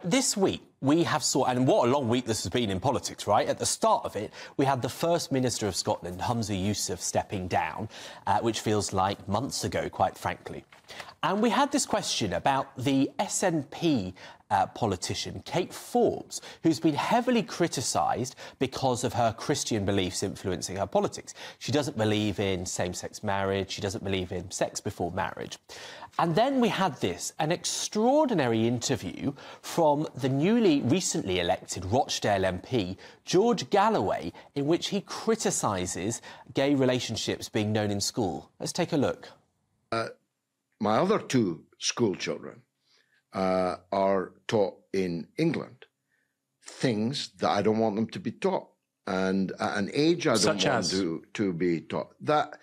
This week, we have and what a long week this has been in politics, right? At the start of it, we had the First Minister of Scotland, Humza Yousaf, stepping down, which feels like months ago, quite frankly. And we had this question about the SNP politician, Kate Forbes, who's been heavily criticised because of her Christian beliefs influencing her politics. She doesn't believe in same-sex marriage. She doesn't believe in sex before marriage. And then we had an extraordinary interview from the recently elected Rochdale MP, George Galloway, in which he criticises gay relationships being known in school. Let's take a look. My other two school children are taught in England things that I don't want them to be taught, and at an age I don't want to be taught. That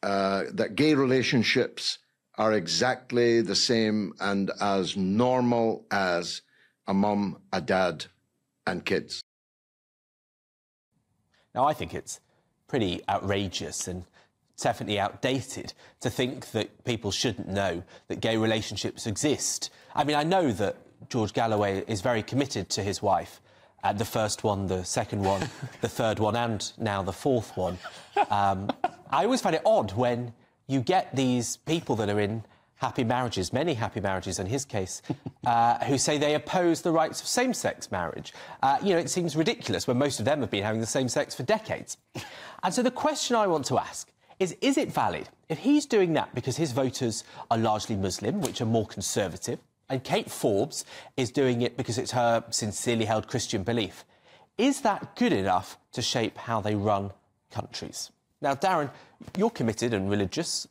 that gay relationships are exactly the same and as normal as a mum, a dad, and kids. Now, I think it's pretty outrageous and definitely outdated to think that people shouldn't know that gay relationships exist. I mean, I know that George Galloway is very committed to his wife. The first one, the second one, the third one, and now the fourth one. I always find it odd when you get these people that are in happy marriages, many happy marriages in his case, who say they oppose the rights of same-sex marriage. You know, it seems ridiculous when most of them have been having the same sex for decades. And so the question I want to ask is it valid if he's doing that because his voters are largely Muslim, which are more conservative, and Kate Forbes is doing it because it's her sincerely held Christian belief? Is that good enough to shape how they run countries? Now, Darren, you're committed and religious.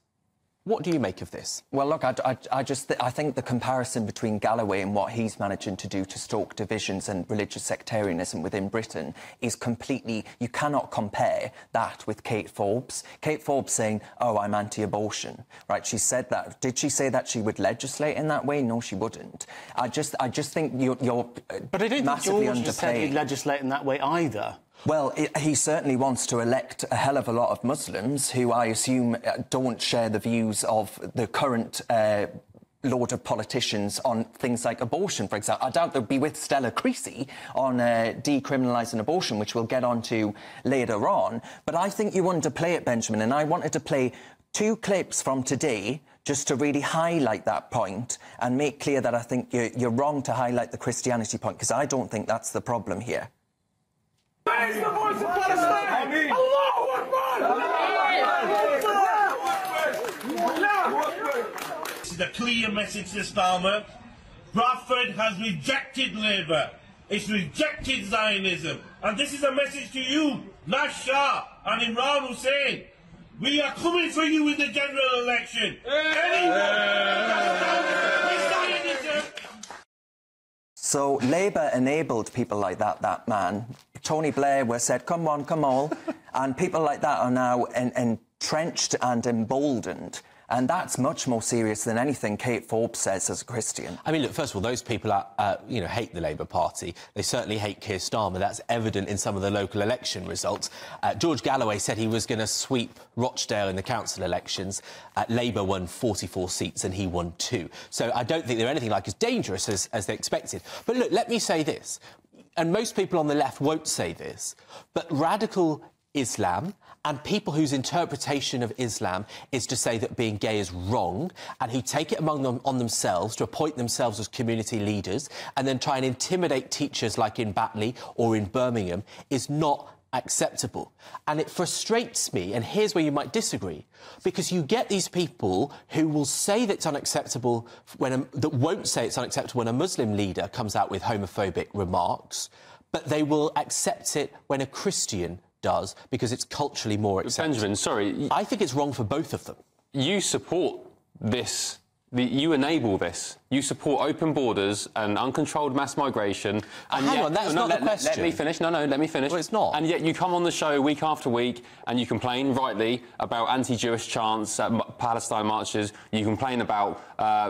What do you make of this? Well, look, I think the comparison between Galloway and what he's managing to do to stoke divisions and religious sectarianism within Britain is completely... You cannot compare that with Kate Forbes. Kate Forbes saying, oh, I'm anti-abortion, right? She said that. Did she say that she would legislate in that way? No, she wouldn't. I just think you're But I don't think George just said he'd legislate in that way either. Well, he certainly wants to elect a hell of a lot of Muslims who, I assume, don't share the views of the current load of politicians on things like abortion, for example. I doubt they'll be with Stella Creasy on decriminalising abortion, which we'll get on to later on. But I think you wanted to play it, Benjamin, and I wanted to play two clips from today just to really highlight that point and make clear that I think you're wrong to highlight the Christianity point, because I don't think that's the problem here. Raise the voice of Palestine! Allahu Akbar! This is a clear message to Starmer. Bradford has rejected Labour. It's rejected Zionism. And this is a message to you, Naz Shah and Imran Hussain. We are coming for you in the general election. So Labour enabled people like that man. Tony Blair said, come on, come all. And people like that are now entrenched and emboldened. And that's much more serious than anything Kate Forbes says as a Christian. I mean, look, first of all, those people hate the Labour Party. They certainly hate Keir Starmer. That's evident in some of the local election results. George Galloway said he was going to sweep Rochdale in the council elections. Labour won 44 seats and he won 2. So I don't think they're anything like as dangerous as they expected. But look, let me say this, and most people on the left won't say this, but radical Islam and people whose interpretation of Islam is to say that being gay is wrong and who take it on themselves to appoint themselves as community leaders and then try and intimidate teachers like in Batley or in Birmingham is not acceptable. And it frustrates me, and here's where you might disagree, because you get these people who will say that it's unacceptable that won't say it's unacceptable when a Muslim leader comes out with homophobic remarks, but they will accept it when a Christian does, because it's culturally more acceptable. Benjamin, sorry. I think it's wrong for both of them. You support this, you enable this You support open borders and uncontrolled mass migration. And hang yet, on, that's not the question. Let me finish. No, let me finish. Well, it's not. And yet you come on the show week after week and you complain, rightly, about anti-Jewish chants at Palestine marches. You complain about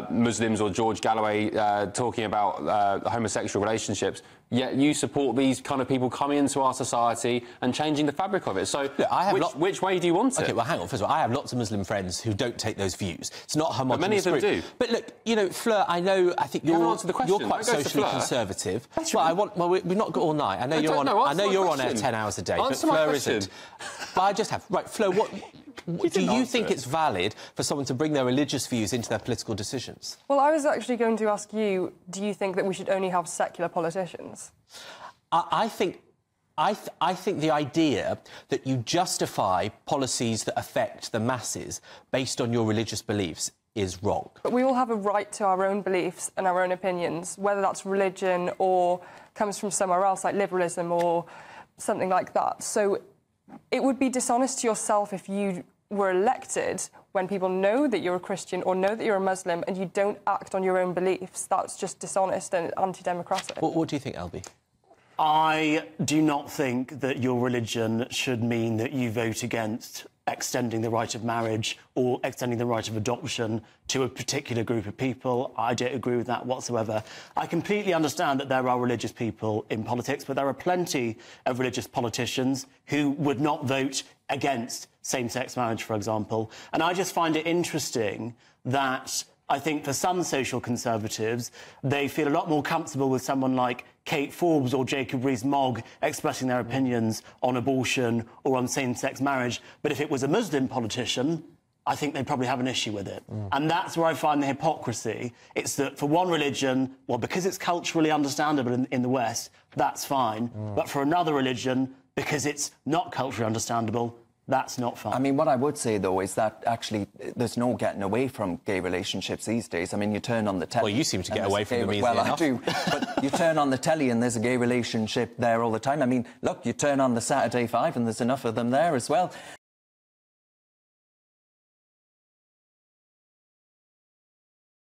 Muslims or George Galloway talking about homosexual relationships. Yet you support these kind of people coming into our society and changing the fabric of it. So look, which way do you want it? OK, well, hang on. First of all, I have lots of Muslim friends who don't take those views. It's not a homogenous But many of them group. do. But look, you know, Fleur, I think you're quite socially conservative. That's well, right. we've not got all night. I know you're on air 10 hours a day, but Fleur isn't. But I just have... Right, Fleur, do you think it's valid for someone to bring their religious views into their political decisions? Well, I was actually going to ask you, do you think that we should only have secular politicians? I think the idea that you justify policies that affect the masses based on your religious beliefs is wrong. But we all have a right to our own beliefs and our own opinions, whether that's religion or comes from somewhere else, like liberalism or something like that. So it would be dishonest to yourself if you were elected when people know that you're a Christian or know that you're a Muslim and you don't act on your own beliefs. That's just dishonest and anti-democratic. What do you think, Albie? I do not think that your religion should mean that you vote against extending the right of marriage or extending the right of adoption to a particular group of people. I don't agree with that whatsoever. I completely understand that there are religious people in politics, but there are plenty of religious politicians who would not vote against same-sex marriage, for example. And I just find it interesting that I think for some social conservatives, they feel a lot more comfortable with someone like Kate Forbes or Jacob Rees-Mogg expressing their opinions on abortion or on same-sex marriage. But if it was a Muslim politician, I think they'd probably have an issue with it. And that's where I find the hypocrisy. It's that for one religion, well, because it's culturally understandable in the West, that's fine. But for another religion, because it's not culturally understandable, that's not fine. I mean, what I would say, though, is that actually there's no getting away from gay relationships these days. I mean, you turn on the telly... Well, you seem to get away from them easily enough. Well, I do. But you turn on the telly and there's a gay relationship there all the time. I mean, look, you turn on the Saturday Five and there's enough of them there as well.